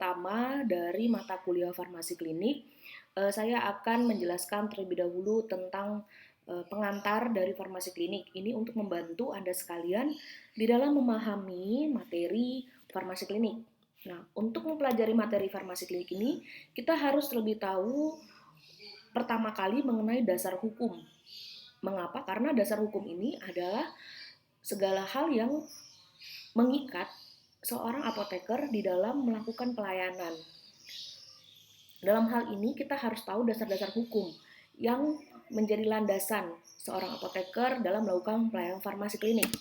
pertama dari mata kuliah farmasi klinik, saya akan menjelaskan terlebih dahulu tentang pengantar dari farmasi klinik. Ini untuk membantu Anda sekalian di dalam memahami materi farmasi klinik. Nah, untuk mempelajari materi farmasi klinik ini, kita harus terlebih tahu pertama kali mengenai dasar hukum. Mengapa? Karena dasar hukum ini adalah segala hal yang mengikat seorang apoteker di dalam melakukan pelayanan. Dalam hal ini kita harus tahu dasar-dasar hukum yang menjadi landasan seorang apoteker dalam melakukan pelayanan farmasi klinik.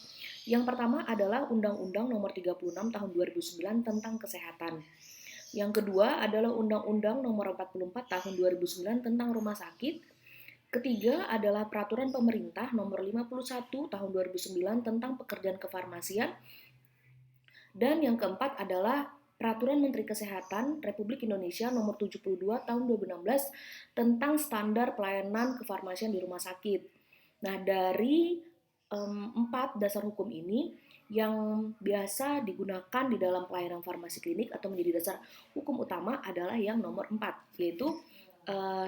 Yang pertama adalah Undang-Undang Nomor 36 Tahun 2009 tentang Kesehatan. Yang kedua adalah Undang-Undang Nomor 44 Tahun 2009 tentang Rumah Sakit. Ketiga adalah Peraturan Pemerintah Nomor 51 Tahun 2009 tentang Pekerjaan Kefarmasian. Dan yang keempat adalah Peraturan Menteri Kesehatan Republik Indonesia Nomor 72 Tahun 2016 tentang standar pelayanan kefarmasian di rumah sakit. Nah, dari empat dasar hukum ini yang biasa digunakan di dalam pelayanan farmasi klinik atau menjadi dasar hukum utama adalah yang nomor 4, yaitu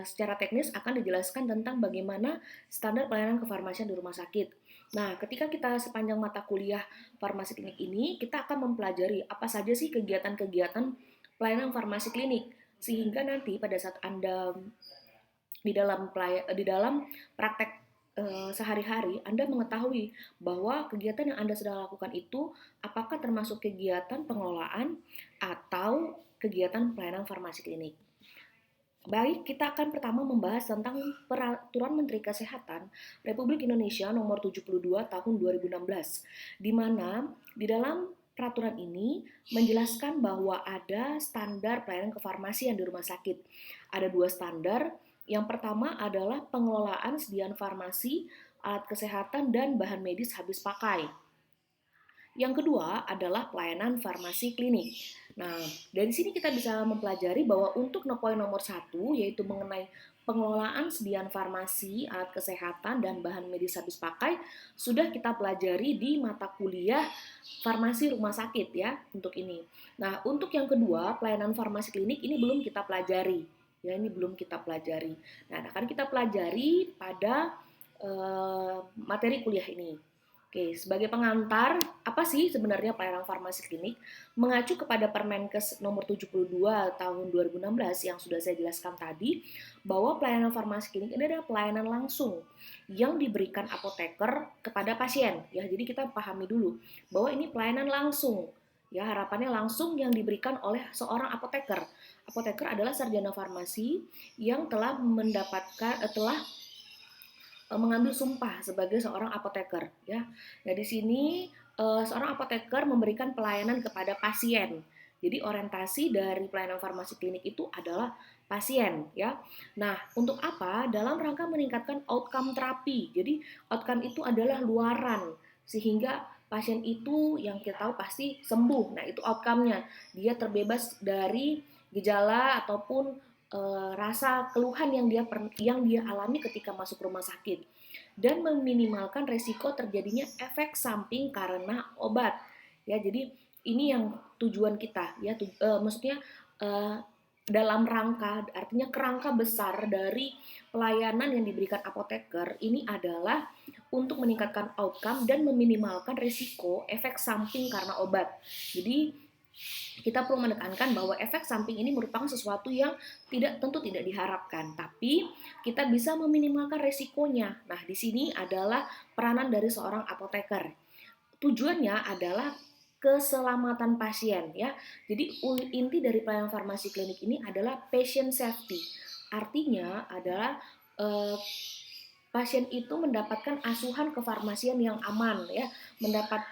secara teknis akan dijelaskan tentang bagaimana standar pelayanan kefarmasian di rumah sakit. Nah, ketika kita sepanjang mata kuliah farmasi klinik ini, kita akan mempelajari apa saja sih kegiatan-kegiatan pelayanan farmasi klinik, sehingga nanti pada saat Anda di dalam praktek sehari-hari, Anda mengetahui bahwa kegiatan yang Anda sedang lakukan itu apakah termasuk kegiatan pengelolaan atau kegiatan pelayanan farmasi klinik. Baik, kita akan pertama membahas tentang Peraturan Menteri Kesehatan Republik Indonesia Nomor 72 Tahun 2016, di mana di dalam peraturan ini menjelaskan bahwa ada standar pelayanan kefarmasian di rumah sakit. Ada dua standar. Yang pertama adalah pengelolaan sediaan farmasi, alat kesehatan, dan bahan medis habis pakai. Yang kedua adalah pelayanan farmasi klinik. Nah, dari sini kita bisa mempelajari bahwa untuk poin nomor 1, yaitu mengenai pengelolaan sediaan farmasi, alat kesehatan, dan bahan medis habis pakai, sudah kita pelajari di mata kuliah farmasi rumah sakit ya, untuk ini. Nah, untuk yang kedua, pelayanan farmasi klinik ini belum kita pelajari. Ya, ini belum kita pelajari. Nah, akan kita pelajari pada materi kuliah ini. Oke, sebagai pengantar, apa sih sebenarnya pelayanan farmasi klinik? Mengacu kepada Permenkes nomor 72 tahun 2016 yang sudah saya jelaskan tadi, bahwa pelayanan farmasi klinik ini adalah pelayanan langsung yang diberikan apoteker kepada pasien. Ya, jadi kita pahami dulu bahwa ini pelayanan langsung. Ya, harapannya langsung yang diberikan oleh seorang apoteker. Apoteker adalah sarjana farmasi yang telah mengambil sumpah sebagai seorang apoteker ya. Nah, di sini seorang apoteker memberikan pelayanan kepada pasien. Jadi orientasi dari pelayanan farmasi klinik itu adalah pasien ya. Nah, untuk apa? Dalam rangka meningkatkan outcome terapi. Jadi outcome itu adalah luaran sehingga pasien itu yang kita tahu pasti sembuh. Nah, itu outcome-nya. Dia terbebas dari gejala ataupun rasa keluhan yang dia alami ketika masuk rumah sakit dan meminimalkan resiko terjadinya efek samping karena obat ya. Jadi ini yang tujuan kita ya, maksudnya dalam rangka, artinya kerangka besar dari pelayanan yang diberikan apoteker ini adalah untuk meningkatkan outcome dan meminimalkan resiko efek samping karena obat. Jadi kita perlu menekankan bahwa efek samping ini merupakan sesuatu yang tentu tidak diharapkan, tapi kita bisa meminimalkan resikonya. Nah, di sini adalah peranan dari seorang apoteker. Tujuannya adalah keselamatan pasien ya. Jadi inti dari pelayanan farmasi klinik ini adalah patient safety. Artinya adalah pasien itu mendapatkan asuhan kefarmasian yang aman ya,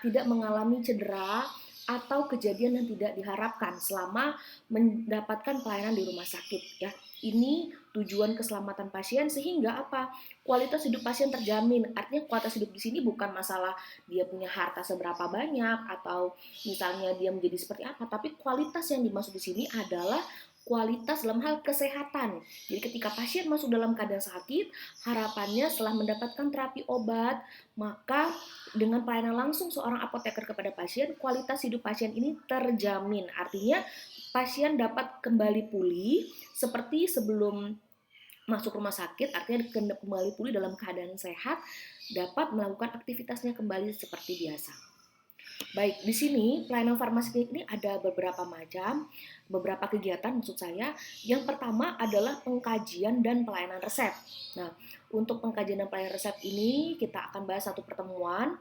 tidak mengalami cedera atau kejadian yang tidak diharapkan selama mendapatkan pelayanan di rumah sakit ya. Ini tujuan keselamatan pasien sehingga apa? Kualitas hidup pasien terjamin. Artinya kualitas hidup di sini bukan masalah dia punya harta seberapa banyak atau misalnya dia menjadi seperti apa, tapi kualitas yang dimaksud di sini adalah kualitas dalam hal kesehatan. Jadi ketika pasien masuk dalam keadaan sakit, harapannya setelah mendapatkan terapi obat, maka dengan pelayanan langsung seorang apoteker kepada pasien, kualitas hidup pasien ini terjamin. Artinya pasien dapat kembali pulih seperti sebelum masuk rumah sakit, artinya kembali pulih dalam keadaan sehat, dapat melakukan aktivitasnya kembali seperti biasa. Baik, di sini pelayanan farmasi klinik ini ada beberapa macam, beberapa kegiatan maksud saya. Yang pertama adalah pengkajian dan pelayanan resep. Nah, untuk pengkajian dan pelayanan resep ini kita akan bahas satu pertemuan.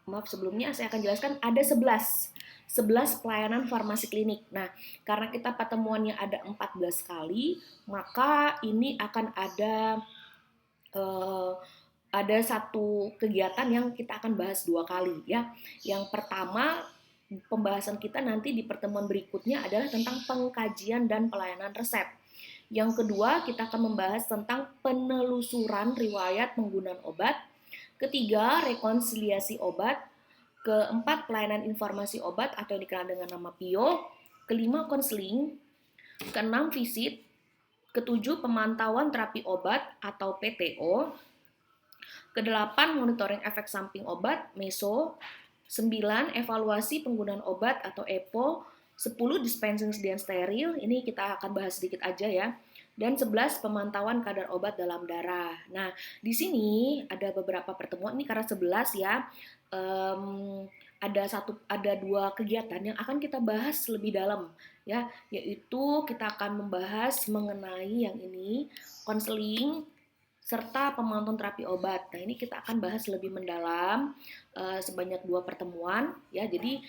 Maaf sebelumnya saya akan jelaskan ada 11 pelayanan farmasi klinik. Nah, karena kita pertemuannya ada 14 kali, maka ini akan ada satu kegiatan yang kita akan bahas 2 kali ya. Yang pertama, pembahasan kita nanti di pertemuan berikutnya adalah tentang pengkajian dan pelayanan resep. Yang kedua, kita akan membahas tentang penelusuran riwayat penggunaan obat. Ketiga, rekonsiliasi obat. Keempat, pelayanan informasi obat atau yang dikenal dengan nama PIO. Kelima, konseling. Keenam, visit. Ketujuh, pemantauan terapi obat atau PTO. Kedelapan, monitoring efek samping obat, MESO. 9, evaluasi penggunaan obat atau EPO. 10, dispensing sediaan steril, ini kita akan bahas sedikit aja ya. Dan 11, pemantauan kadar obat dalam darah. Nah, di sini ada beberapa pertemuan, ini karena 11 ya. Ada 2 kegiatan yang akan kita bahas lebih dalam ya, yaitu kita akan membahas mengenai yang ini, konseling serta pemantauan terapi obat. Nah, ini kita akan bahas lebih mendalam sebanyak 2 pertemuan ya. Jadi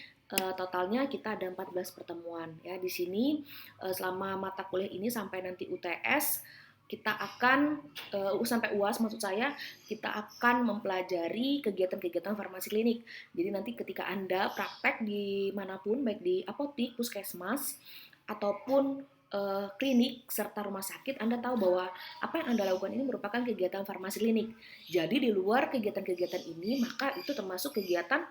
totalnya kita ada 14 pertemuan ya. Di sini selama mata kuliah ini sampai nanti UTS kita akan sampai UAS maksud saya, kita akan mempelajari kegiatan-kegiatan farmasi klinik. Jadi nanti ketika Anda praktek di manapun, baik di apotik, puskesmas ataupun klinik serta rumah sakit, Anda tahu bahwa apa yang Anda lakukan ini merupakan kegiatan farmasi klinik. Jadi di luar kegiatan-kegiatan ini, maka itu termasuk kegiatan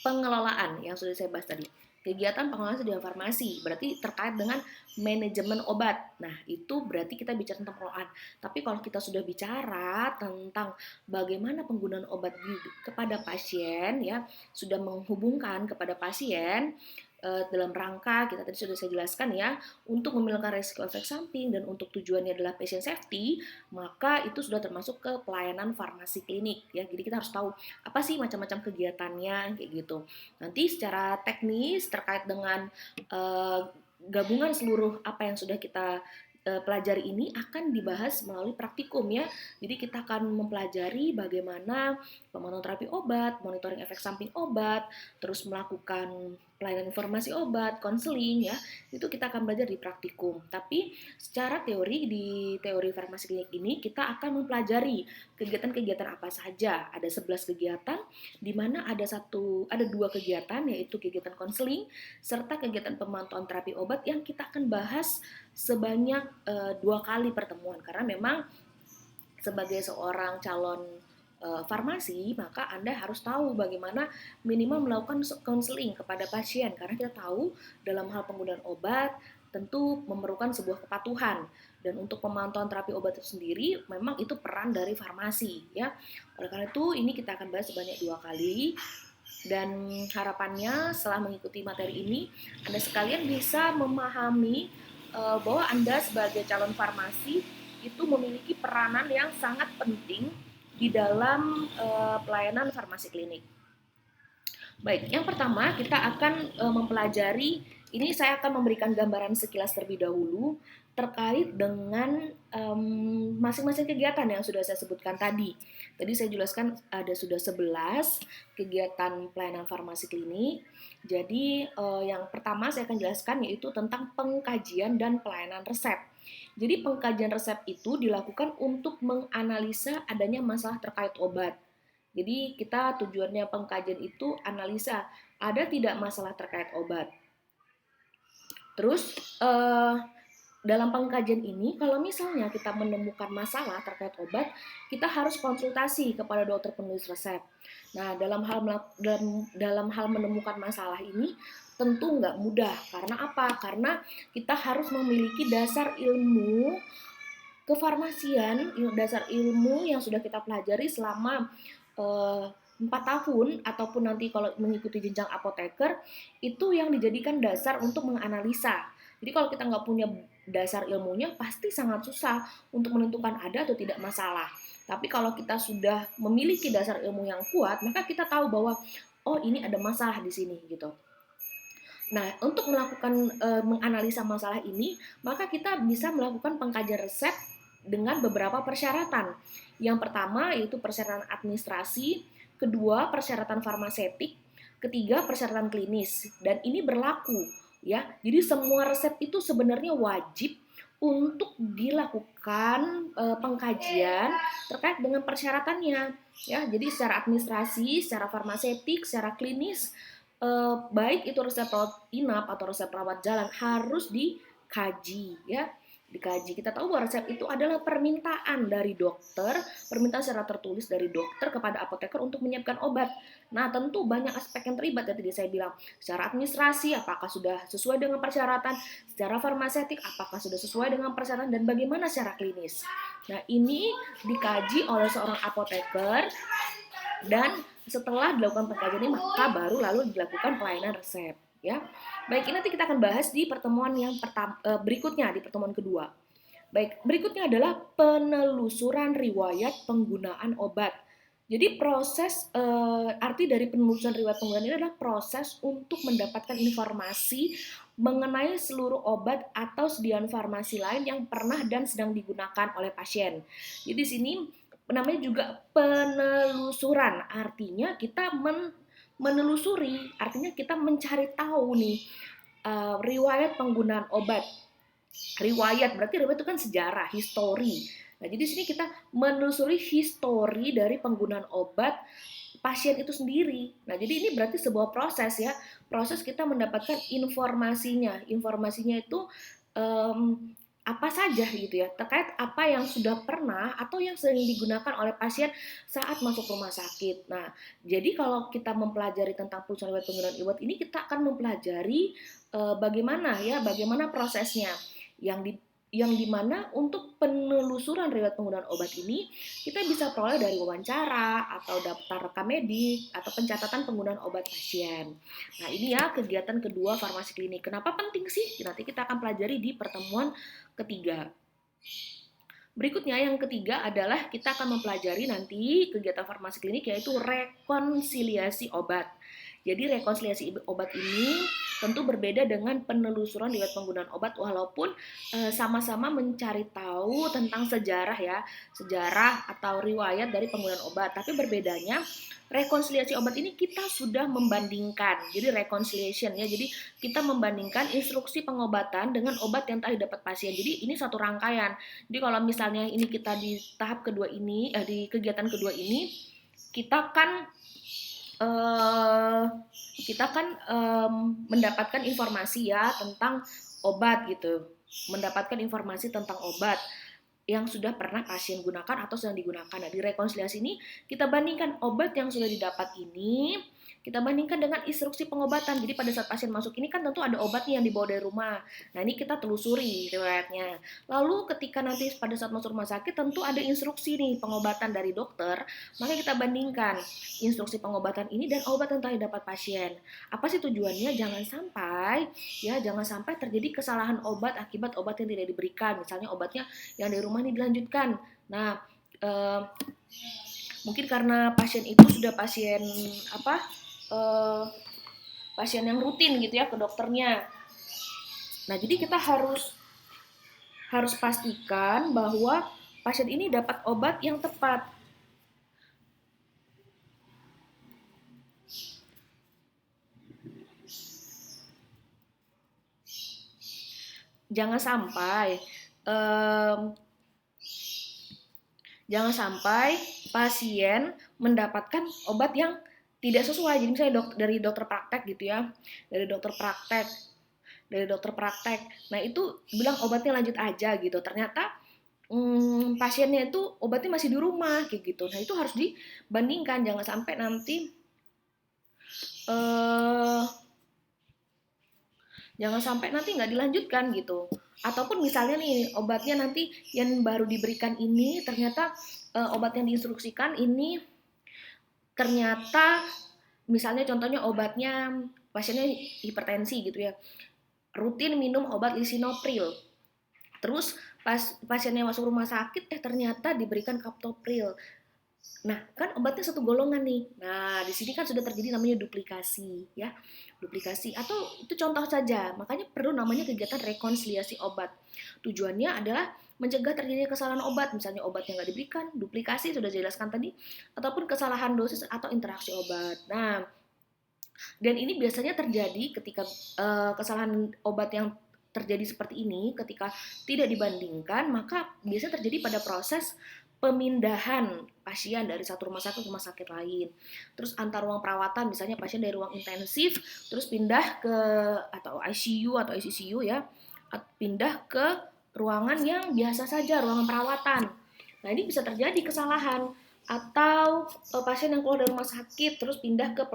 pengelolaan yang sudah saya bahas tadi. Kegiatan pengelolaan sediaan farmasi berarti terkait dengan manajemen obat. Nah, itu berarti kita bicara tentang pengelolaan. Tapi kalau kita sudah bicara tentang bagaimana penggunaan obat kepada pasien ya, sudah menghubungkan kepada pasien dalam rangka kita tadi sudah saya jelaskan ya, untuk memiliki risiko efek samping dan untuk tujuannya adalah patient safety, maka itu sudah termasuk ke pelayanan farmasi klinik ya. Jadi kita harus tahu apa sih macam-macam kegiatannya kayak gitu. Nanti secara teknis terkait dengan gabungan seluruh apa yang sudah kita pelajari ini akan dibahas melalui praktikum ya. Jadi kita akan mempelajari bagaimana pemantauan terapi obat, monitoring efek samping obat, terus melakukan pelayanan informasi obat, konseling ya. Itu kita akan belajar di praktikum. Tapi secara teori di teori farmasi klinik ini kita akan mempelajari kegiatan-kegiatan apa saja. Ada 11 kegiatan di mana ada 2 kegiatan yaitu kegiatan konseling serta kegiatan pemantauan terapi obat yang kita akan bahas sebanyak 2 kali pertemuan karena memang sebagai seorang calon farmasi maka Anda harus tahu bagaimana minimal melakukan konseling kepada pasien karena kita tahu dalam hal penggunaan obat tentu memerlukan sebuah kepatuhan dan untuk pemantauan terapi obat itu sendiri memang itu peran dari farmasi ya. Oleh karena itu ini kita akan bahas sebanyak 2 kali. Dan harapannya setelah mengikuti materi ini Anda sekalian bisa memahami bahwa Anda sebagai calon farmasi itu memiliki peranan yang sangat penting di dalam pelayanan farmasi klinik. Baik, yang pertama kita akan mempelajari, ini saya akan memberikan gambaran sekilas terlebih dahulu terkait dengan masing-masing kegiatan yang sudah saya sebutkan tadi. Tadi saya jelaskan ada sudah 11 kegiatan pelayanan farmasi klinik. Jadi yang pertama saya akan jelaskan yaitu tentang pengkajian dan pelayanan resep. Jadi pengkajian resep itu dilakukan untuk menganalisa adanya masalah terkait obat. Jadi kita tujuannya pengkajian itu analisa ada tidak masalah terkait obat. Terus dalam pengkajian ini kalau misalnya kita menemukan masalah terkait obat, kita harus konsultasi kepada dokter penulis resep. Nah, dalam hal menemukan masalah ini tentu nggak mudah. Karena apa? Karena kita harus memiliki dasar ilmu kefarmasian, dasar ilmu yang sudah kita pelajari selama 4 tahun ataupun nanti kalau mengikuti jenjang apoteker itu yang dijadikan dasar untuk menganalisa. Jadi kalau kita nggak punya dasar ilmunya pasti sangat susah untuk menentukan ada atau tidak masalah. Tapi kalau kita sudah memiliki dasar ilmu yang kuat, maka kita tahu bahwa oh ini ada masalah di sini gitu. Nah, untuk melakukan menganalisa masalah ini, maka kita bisa melakukan pengkajian resep dengan beberapa persyaratan. Yang pertama yaitu persyaratan administrasi, kedua persyaratan farmaseutik, ketiga persyaratan klinis. Dan ini berlaku ya. Jadi semua resep itu sebenarnya wajib untuk dilakukan pengkajian terkait dengan persyaratannya ya. Jadi secara administrasi, secara farmaseutik, secara klinis baik itu resep rawat inap atau resep rawat jalan harus dikaji ya. Dikaji. Kita tahu bahwa resep itu adalah permintaan dari dokter, permintaan secara tertulis dari dokter kepada apoteker untuk menyiapkan obat. Nah, tentu banyak aspek yang terlibat ya tadi saya bilang. Secara administrasi, apakah sudah sesuai dengan persyaratan? Secara farmaseutik, apakah sudah sesuai dengan persyaratan? Dan bagaimana secara klinis? Nah, ini dikaji oleh seorang apoteker dan setelah dilakukan pengkajian ini maka baru lalu dilakukan pelayanan resep ya. Baik, ini nanti kita akan bahas di pertemuan yang berikutnya, di pertemuan kedua. Baik, berikutnya adalah penelusuran riwayat penggunaan obat. Jadi proses arti dari penelusuran riwayat penggunaan ini adalah proses untuk mendapatkan informasi mengenai seluruh obat atau sediaan farmasi lain yang pernah dan sedang digunakan oleh pasien. Jadi di sini namanya juga penelusuran, artinya kita menelusuri, artinya kita mencari tahu nih riwayat penggunaan obat. Riwayat berarti riwayat itu kan sejarah, histori. Nah, jadi di sini kita menelusuri histori dari penggunaan obat pasien itu sendiri. Nah, jadi ini berarti sebuah proses ya, proses kita mendapatkan informasinya. Informasinya itu apa saja gitu ya, terkait apa yang sudah pernah atau yang sering digunakan oleh pasien saat masuk rumah sakit. Nah, jadi kalau kita mempelajari tentang penelusuran riwayat penggunaan obat ini, kita akan mempelajari bagaimana prosesnya yang dimana untuk penelusuran riwayat penggunaan obat ini kita bisa peroleh dari wawancara atau daftar rekam medik atau pencatatan penggunaan obat pasien. Nah, ini ya kegiatan kedua farmasi klinik. Kenapa penting sih? Nanti kita akan pelajari di pertemuan ketiga. Berikutnya yang ketiga adalah kita akan mempelajari nanti kegiatan farmasi klinik yaitu rekonsiliasi obat. Jadi rekonsiliasi obat ini tentu berbeda dengan penelusuran riwayat penggunaan obat walaupun sama-sama mencari tahu tentang sejarah atau riwayat dari penggunaan obat. Tapi berbedanya rekonsiliasi obat ini kita sudah membandingkan. Jadi reconciliation ya. Jadi kita membandingkan instruksi pengobatan dengan obat yang telah didapat pasien. Jadi ini satu rangkaian. Jadi kalau misalnya ini kita di tahap kedua ini di kegiatan kedua ini kita kan mendapatkan informasi ya tentang obat gitu, mendapatkan informasi tentang obat yang sudah pernah pasien gunakan atau sedang digunakan. Nah, di rekonsiliasi ini kita bandingkan obat yang sudah didapat ini, kita bandingkan dengan instruksi pengobatan. Jadi pada saat pasien masuk ini kan tentu ada obatnya yang dibawa dari rumah. Nah, ini kita telusuri riwayatnya. Lalu ketika nanti pada saat masuk rumah sakit tentu ada instruksi nih pengobatan dari dokter, maka kita bandingkan instruksi pengobatan ini dan obat yang telah didapat pasien. Apa sih tujuannya? Jangan sampai terjadi kesalahan obat akibat obat yang tidak diberikan. Misalnya obatnya yang dari rumah ini dilanjutkan. Nah, mungkin karena pasien itu sudah pasien yang rutin gitu ya ke dokternya. Nah, jadi kita harus pastikan bahwa pasien ini dapat obat yang tepat. Jangan sampai pasien mendapatkan obat yang tidak sesuai. Jadi misalnya dari dokter praktek gitu ya, dari dokter praktek. Nah, itu bilang obatnya lanjut aja gitu. Ternyata pasiennya itu obatnya masih di rumah kayak gitu. Nah, itu harus dibandingkan, jangan sampai nanti nggak dilanjutkan gitu. Ataupun misalnya nih obatnya nanti yang baru diberikan ini ternyata obat yang diinstruksikan ini ternyata misalnya contohnya obatnya pasiennya hipertensi gitu ya, rutin minum obat lisinopril. Terus pas pasiennya masuk rumah sakit, ternyata diberikan kaptopril. Nah, kan obatnya satu golongan nih. Nah, di sini kan sudah terjadi namanya duplikasi, ya. Duplikasi atau itu contoh saja. Makanya perlu namanya kegiatan rekonsiliasi obat. Tujuannya adalah mencegah terjadinya kesalahan obat, misalnya obat yang nggak diberikan, duplikasi sudah dijelaskan tadi, ataupun kesalahan dosis atau interaksi obat. Nah, dan ini biasanya terjadi ketika kesalahan obat yang terjadi seperti ini, ketika tidak dibandingkan, maka biasanya terjadi pada proses pemindahan pasien dari satu rumah sakit ke rumah sakit lain. Terus antar ruang perawatan, misalnya pasien dari ruang intensif, terus pindah ke atau ICU atau ICCU ya, pindah ke ruangan yang biasa saja, ruangan perawatan. Nah, ini bisa terjadi kesalahan atau pasien yang keluar dari rumah sakit terus pindah ke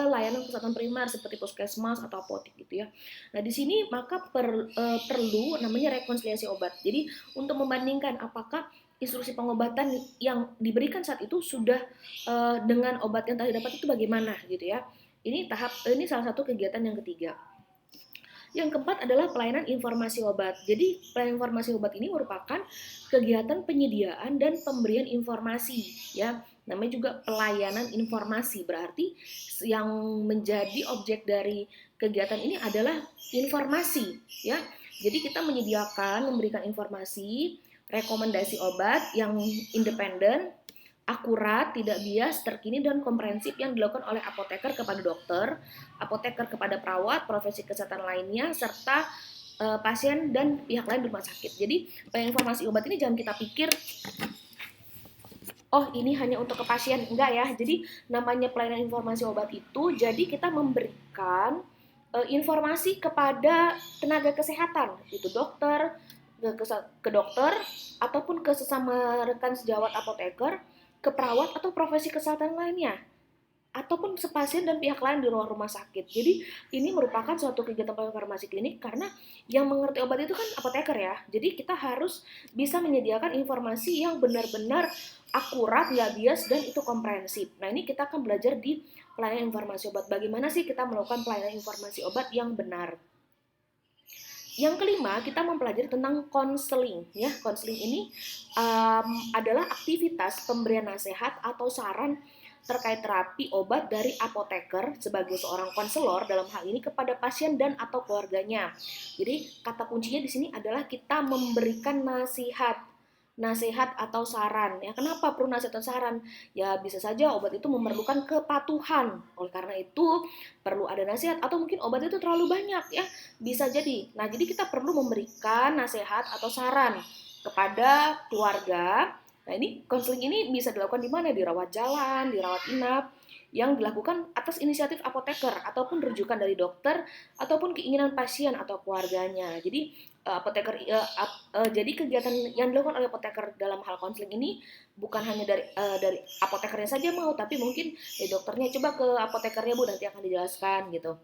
layanan kesehatan primer seperti puskesmas atau apotek gitu ya. Nah, di sini maka perlu namanya rekonsiliasi obat. Jadi untuk membandingkan apakah instruksi pengobatan yang diberikan saat itu sudah dengan obat yang tadi dapat itu bagaimana gitu ya. Ini salah satu kegiatan yang ketiga. Yang keempat adalah pelayanan informasi obat. Jadi pelayanan informasi obat ini merupakan kegiatan penyediaan dan pemberian informasi, ya. Namanya juga pelayanan informasi. Berarti yang menjadi objek dari kegiatan ini adalah informasi, ya. Jadi kita menyediakan, memberikan informasi, rekomendasi obat yang independen, akurat, tidak bias, terkini, dan komprehensif yang dilakukan oleh apoteker kepada dokter, apoteker kepada perawat, profesi kesehatan lainnya, serta pasien dan pihak lain di rumah sakit. Jadi informasi obat ini jangan kita pikir oh ini hanya untuk ke pasien, enggak ya. Jadi namanya pelayanan informasi obat itu jadi kita memberikan informasi kepada tenaga kesehatan, itu dokter, ke dokter ataupun ke sesama rekan sejawat apoteker, ke perawat atau profesi kesehatan lainnya, ataupun sepasien dan pihak lain di luar rumah sakit. Jadi ini merupakan suatu kegiatan farmasi klinik karena yang mengerti obat itu kan apoteker ya. Jadi kita harus bisa menyediakan informasi yang benar-benar akurat, nggak bias, dan itu komprehensif. Nah, ini kita akan belajar di pelayanan informasi obat. Bagaimana sih kita melakukan pelayanan informasi obat yang benar? Yang kelima, kita mempelajari tentang konseling. Ya, konseling ini adalah aktivitas pemberian nasihat atau saran terkait terapi obat dari apoteker sebagai seorang konselor dalam hal ini kepada pasien dan atau keluarganya. Jadi kata kuncinya di sini adalah kita memberikan nasihat atau saran. Ya, kenapa perlu nasihat atau saran? Ya, bisa saja obat itu memerlukan kepatuhan. Oleh karena itu, perlu ada nasihat atau mungkin obat itu terlalu banyak ya. Bisa jadi. Nah, jadi kita perlu memberikan nasihat atau saran kepada keluarga. Nah, ini konseling ini bisa dilakukan di mana? Di rawat jalan, di rawat inap, yang dilakukan atas inisiatif apoteker ataupun rujukan dari dokter ataupun keinginan pasien atau keluarganya. Jadi jadi kegiatan yang dilakukan oleh apoteker dalam hal konseling ini bukan hanya dari apotekernya saja mau, tapi mungkin dokternya coba ke apotekernya Bu, nanti akan dijelaskan gitu.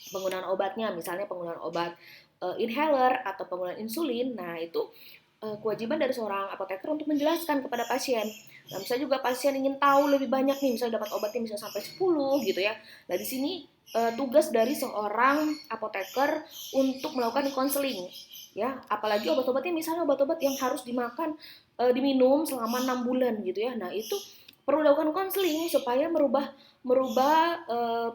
Penggunaan obatnya, misalnya penggunaan obat inhaler atau penggunaan insulin. Nah, itu kewajiban dari seorang apoteker untuk menjelaskan kepada pasien. Nah, misalnya juga pasien ingin tahu lebih banyak nih, misalnya dapat obatnya misalnya sampai 10 gitu ya. Nah, di sini tugas dari seorang apoteker untuk melakukan konseling. Ya, apalagi obat-obatnya misalnya obat-obat yang harus diminum selama 6 bulan gitu ya. Nah, itu perlu dilakukan konseling supaya merubah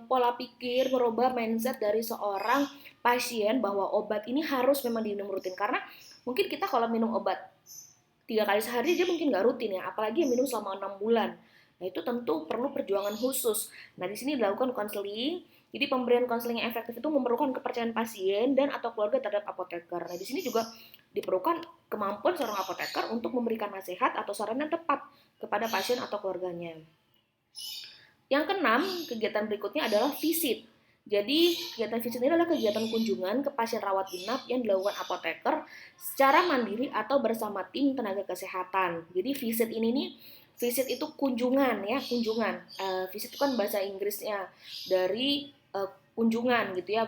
pola pikir, merubah mindset dari seorang pasien bahwa obat ini harus memang diminum rutin. Karena mungkin kita kalau minum obat 3 kali sehari dia mungkin nggak rutin ya, apalagi yang minum selama 6 bulan. Nah, itu tentu perlu perjuangan khusus. Nah, di sini dilakukan konseling. Jadi pemberian konseling yang efektif itu memerlukan kepercayaan pasien dan atau keluarga terhadap apoteker. Nah, di sini juga diperlukan kemampuan seorang apoteker untuk memberikan nasihat atau saran yang tepat kepada pasien atau keluarganya. Yang keenam, kegiatan berikutnya adalah visit. Jadi, kegiatan visit ini adalah kegiatan kunjungan ke pasien rawat inap yang dilakukan apoteker secara mandiri atau bersama tim tenaga kesehatan. Jadi, visit ini nih, visit itu kunjungan ya, kunjungan. Visit itu kan bahasa Inggrisnya dari kunjungan gitu ya.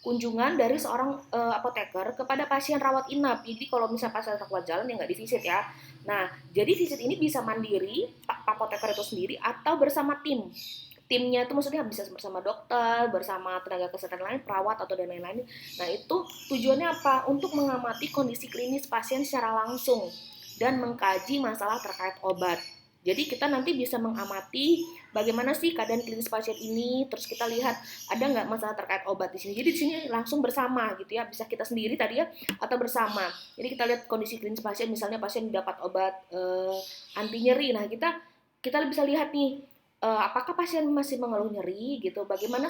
kunjungan dari seorang apoteker kepada pasien rawat inap. Jadi kalau misalnya pasien rawat jalan ya nggak divisit ya. Nah, jadi visit ini bisa mandiri, Pak apoteker itu sendiri atau bersama tim. Timnya itu maksudnya bisa bersama dokter, bersama tenaga kesehatan lain, perawat atau dan lain-lain. Nah, itu tujuannya apa? Untuk mengamati kondisi klinis pasien secara langsung dan mengkaji masalah terkait obat. Jadi kita nanti bisa mengamati bagaimana sih keadaan klinis pasien ini, terus kita lihat ada nggak masalah terkait obat di sini. Jadi di sini langsung bersama gitu ya, bisa kita sendiri tadi ya atau bersama. Jadi kita lihat kondisi klinis pasien, misalnya pasien dapat obat anti nyeri. Nah kita bisa lihat nih apakah pasien masih mengeluh nyeri gitu, bagaimana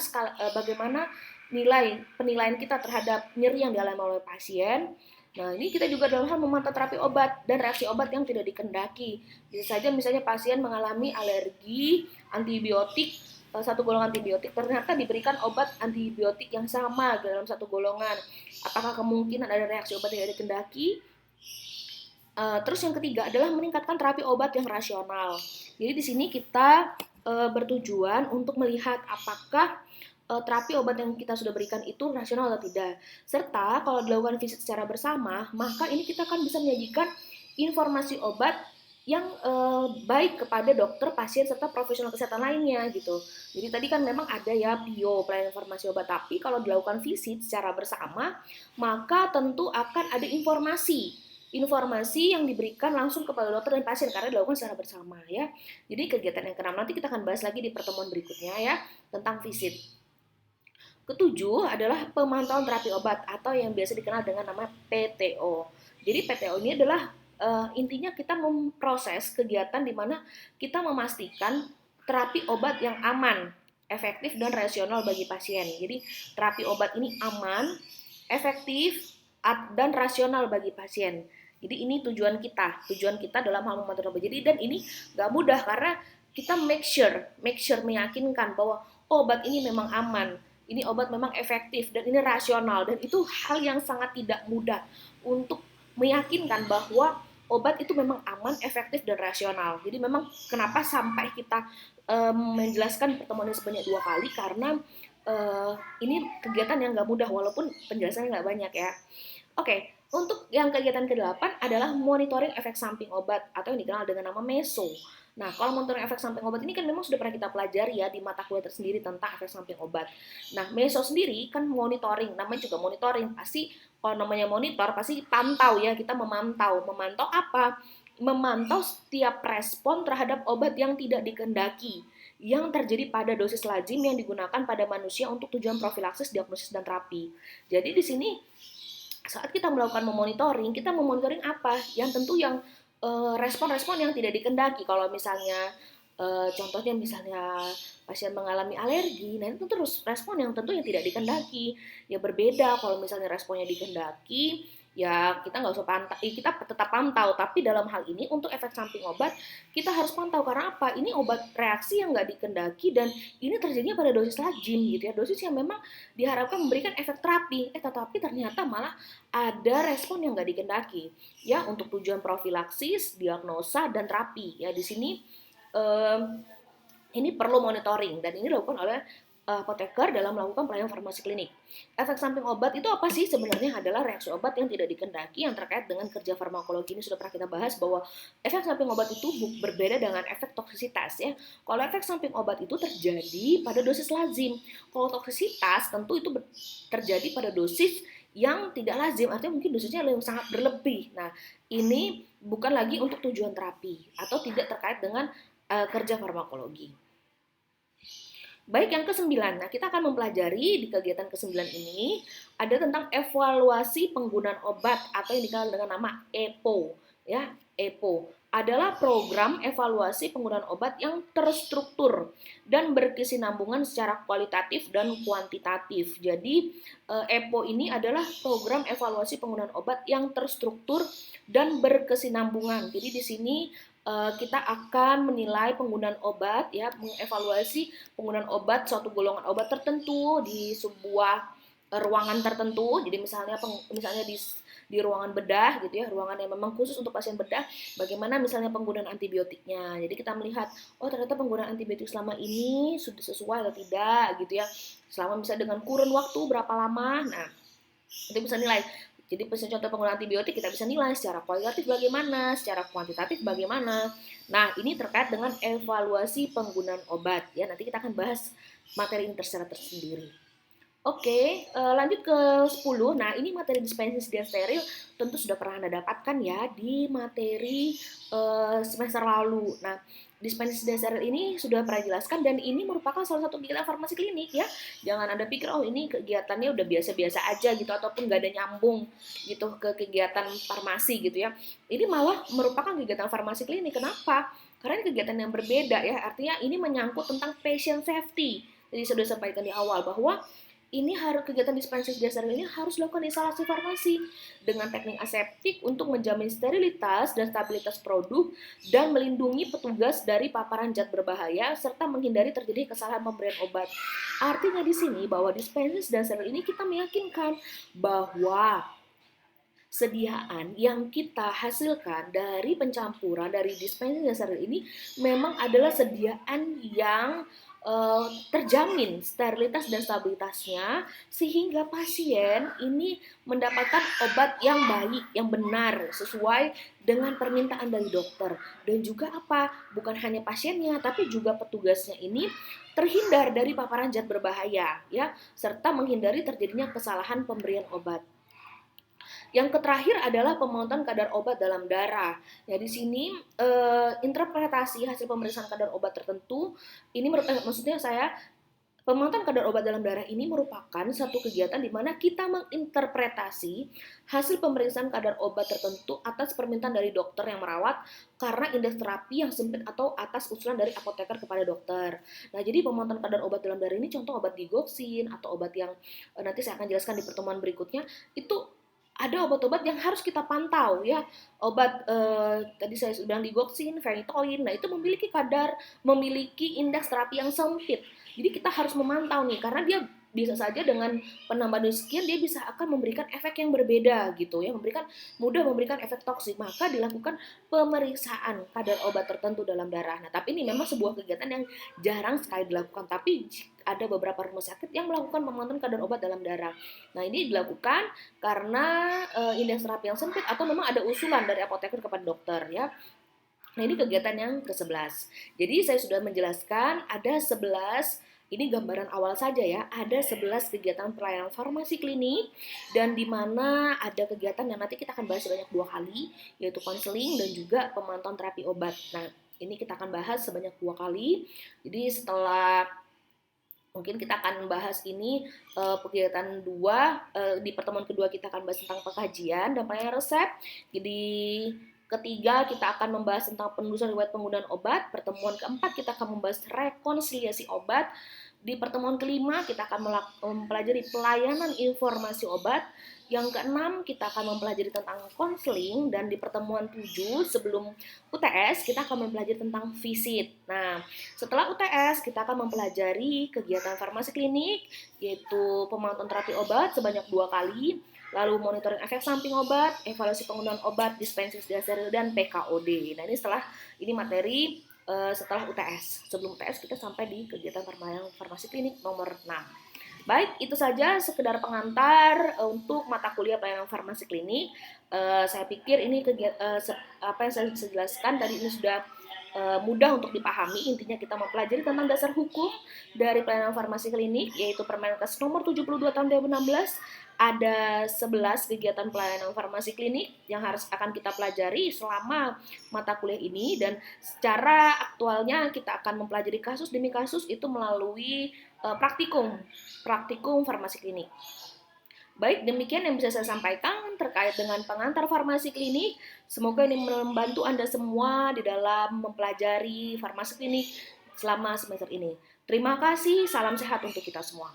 penilaian kita terhadap nyeri yang dialami oleh pasien. Nah, ini kita juga dalam hal memantau terapi obat dan reaksi obat yang tidak dikehendaki. Bisa saja misalnya pasien mengalami alergi antibiotik, satu golongan antibiotik, ternyata diberikan obat antibiotik yang sama dalam satu golongan. Apakah kemungkinan ada reaksi obat yang tidak dikehendaki? Terus yang ketiga adalah meningkatkan terapi obat yang rasional. Jadi di sini kita bertujuan untuk melihat apakah terapi obat yang kita sudah berikan itu rasional atau tidak. Serta kalau dilakukan visit secara bersama, maka ini kita akan bisa menyajikan informasi obat yang baik kepada dokter, pasien, serta profesional kesehatan lainnya gitu. Jadi tadi kan memang ada ya PIO, pelayanan informasi obat, tapi kalau dilakukan visit secara bersama, maka tentu akan ada informasi yang diberikan langsung kepada dokter dan pasien karena dilakukan secara bersama ya. Jadi kegiatan yang keenam nanti kita akan bahas lagi di pertemuan berikutnya ya tentang visit. Ketujuh adalah pemantauan terapi obat atau yang biasa dikenal dengan nama PTO. Jadi PTO ini adalah intinya kita memproses kegiatan di mana kita memastikan terapi obat yang aman, efektif dan rasional bagi pasien. Jadi terapi obat ini aman, efektif dan rasional bagi pasien. Jadi ini tujuan kita dalam hal memantau obat. Jadi dan ini nggak mudah karena kita make sure meyakinkan bahwa obat ini memang aman, ini obat memang efektif dan ini rasional, dan itu hal yang sangat tidak mudah untuk meyakinkan bahwa obat itu memang aman, efektif dan rasional. Jadi memang kenapa sampai kita menjelaskan pertemuan ini sebanyak 2 kali karena ini kegiatan yang nggak mudah walaupun penjelasannya nggak banyak ya. Oke, untuk yang kegiatan ke-8 adalah monitoring efek samping obat atau yang dikenal dengan nama MESO. Nah, kalau monitoring efek samping obat ini kan memang sudah pernah kita pelajari ya di mata kuliah tersendiri tentang efek samping obat. Nah, MESO sendiri kan monitoring, namanya juga monitoring. Pasti kalau namanya monitor pasti pantau ya, kita memantau. Memantau apa? Memantau setiap respon terhadap obat yang tidak dikehendaki yang terjadi pada dosis lazim yang digunakan pada manusia untuk tujuan profilaksis, diagnosis dan terapi. Jadi di sini saat kita melakukan memonitoring, kita memonitoring apa? Yang tentu yang respon-respon yang tidak dikehendaki. Kalau misalnya contohnya misalnya pasien mengalami alergi, nah itu terus respon yang tentu yang tidak dikehendaki. Ya berbeda kalau misalnya responnya dikehendaki, ya kita nggak usah pantau, kita tetap pantau. Tapi dalam hal ini untuk efek samping obat kita harus pantau karena apa? Ini obat reaksi yang nggak dikehendaki dan ini terjadinya pada dosis lazim gitu ya, dosis yang memang diharapkan memberikan efek terapi, tetapi ternyata malah ada respon yang nggak dikehendaki ya untuk tujuan profilaksis, diagnosa dan terapi ya. Di sini ini perlu monitoring dan ini dilakukan oleh apoteker dalam melakukan pelayanan farmasi klinik. Efek samping obat itu apa sih? Sebenarnya adalah reaksi obat yang tidak dikehendaki yang terkait dengan kerja farmakologi. Ini sudah pernah kita bahas bahwa efek samping obat itu berbeda dengan efek toksisitas ya. Kalau efek samping obat itu terjadi pada dosis lazim. Kalau toksisitas tentu itu terjadi pada dosis yang tidak lazim, artinya mungkin dosisnya sangat berlebih. Nah, ini bukan lagi untuk tujuan terapi atau tidak terkait dengan kerja farmakologi. Baik, yang ke-9. Nah, kita akan mempelajari di kegiatan ke-9 ini ada tentang evaluasi penggunaan obat atau yang dikenal dengan nama EPO. Ya, EPO adalah program evaluasi penggunaan obat yang terstruktur dan berkesinambungan secara kualitatif dan kuantitatif. Jadi, EPO ini adalah program evaluasi penggunaan obat yang terstruktur dan berkesinambungan. Jadi di sini kita akan menilai penggunaan obat ya, mengevaluasi penggunaan obat suatu golongan obat tertentu di sebuah ruangan tertentu. Jadi misalnya di ruangan bedah gitu ya, ruangan yang memang khusus untuk pasien bedah, bagaimana misalnya penggunaan antibiotiknya. Jadi kita melihat, oh ternyata penggunaan antibiotik selama ini sudah sesuai atau tidak gitu ya. Selama misalnya dengan kurun waktu berapa lama. Nah, itu bisa nilai. Jadi contoh penggunaan antibiotik kita bisa nilai secara kualitatif bagaimana, secara kuantitatif bagaimana. Nah, ini terkait dengan evaluasi penggunaan obat ya. Nanti kita akan bahas materi ini secara tersendiri. Oke, lanjut ke 10. Nah, ini materi dispensing sedia steril tentu sudah pernah Anda dapatkan ya di materi semester lalu. Nah, dispensing sedia steril ini sudah pernah jelaskan dan ini merupakan salah satu kegiatan farmasi klinik ya. Jangan Anda pikir, oh ini kegiatannya udah biasa-biasa aja gitu, ataupun nggak ada nyambung gitu ke kegiatan farmasi gitu ya. Ini malah merupakan kegiatan farmasi klinik. Kenapa? Karena ini kegiatan yang berbeda ya, artinya ini menyangkut tentang patient safety. Jadi sudah sampaikan di awal bahwa ini harus kegiatan dispensing dasar ini harus dilakukan instalasi farmasi dengan teknik aseptik untuk menjamin sterilitas dan stabilitas produk dan melindungi petugas dari paparan zat berbahaya serta menghindari terjadi kesalahan pemberian obat. Artinya di sini bahwa dispensing dasar ini kita meyakinkan bahwa sediaan yang kita hasilkan dari pencampuran dari dispensing dasar ini memang adalah sediaan yang terjamin sterilitas dan stabilitasnya sehingga pasien ini mendapatkan obat yang baik, yang benar sesuai dengan permintaan dari dokter. Dan juga apa? Bukan hanya pasiennya tapi juga petugasnya ini terhindar dari paparan zat berbahaya ya, serta menghindari terjadinya kesalahan pemberian obat. Yang terakhir adalah pemantauan kadar obat dalam darah. Ya di sini interpretasi hasil pemeriksaan kadar obat tertentu ini maksudnya saya pemantauan kadar obat dalam darah ini merupakan satu kegiatan di mana kita menginterpretasi hasil pemeriksaan kadar obat tertentu atas permintaan dari dokter yang merawat karena indeks terapi yang sempit atau atas usulan dari apoteker kepada dokter. Nah, jadi pemantauan kadar obat dalam darah ini contoh obat digoxin atau obat yang nanti saya akan jelaskan di pertemuan berikutnya, itu ada obat-obat yang harus kita pantau ya. Obat tadi saya sudah bilang digoxin, phenytoin, nah itu memiliki indeks terapi yang sempit. Jadi kita harus memantau nih karena dia bisa saja dengan penambahan dosis sekian dia bisa akan memberikan efek yang berbeda gitu ya, mudah memberikan efek toksik. Maka dilakukan pemeriksaan kadar obat tertentu dalam darah. Nah, tapi ini memang sebuah kegiatan yang jarang sekali dilakukan, tapi ada beberapa rumah sakit yang melakukan pemantauan kadar obat dalam darah. Nah, ini dilakukan karena indeks terapi yang sempit atau memang ada usulan dari apoteker kepada dokter ya. Nah, ini kegiatan yang ke-11. Jadi saya sudah menjelaskan ada 11, ini gambaran awal saja ya, ada 11 kegiatan pelayanan farmasi klinik dan di mana ada kegiatan yang nanti kita akan bahas sebanyak 2 kali, yaitu konseling dan juga pemantauan terapi obat. Nah, ini kita akan bahas sebanyak 2 kali. Jadi setelah mungkin kita akan bahas ini kegiatan 2, di pertemuan kedua kita akan bahas tentang pengkajian dan pelayanan resep. Jadi ketiga kita akan membahas tentang penelusuran riwayat penggunaan obat. Pertemuan keempat kita akan membahas rekonsiliasi obat. Di pertemuan kelima kita akan mempelajari pelayanan informasi obat. Yang keenam kita akan mempelajari tentang konseling dan di pertemuan 7 sebelum UTS kita akan mempelajari tentang visit. Nah, setelah UTS kita akan mempelajari kegiatan farmasi klinik yaitu pemantauan terapi obat sebanyak 2 kali. Lalu monitoring efek samping obat, evaluasi penggunaan obat, dispensing steril dan PKOD. Nah, ini materi setelah UTS. Sebelum UTS kita sampai di kegiatan farmasi klinik nomor 6. Baik, itu saja sekedar pengantar untuk mata kuliah pelayanan farmasi klinik. Saya pikir ini apa yang saya jelaskan tadi ini sudah mudah untuk dipahami. Intinya kita mempelajari tentang dasar hukum dari pelayanan farmasi klinik, yaitu Permenkes nomor 72 tahun 2016. Ada 11 kegiatan pelayanan farmasi klinik yang akan kita pelajari selama mata kuliah ini, dan secara aktualnya kita akan mempelajari kasus demi kasus itu melalui praktikum farmasi klinik. Baik, demikian yang bisa saya sampaikan terkait dengan pengantar farmasi klinik. Semoga ini membantu Anda semua di dalam mempelajari farmasi klinik selama semester ini. Terima kasih, salam sehat untuk kita semua.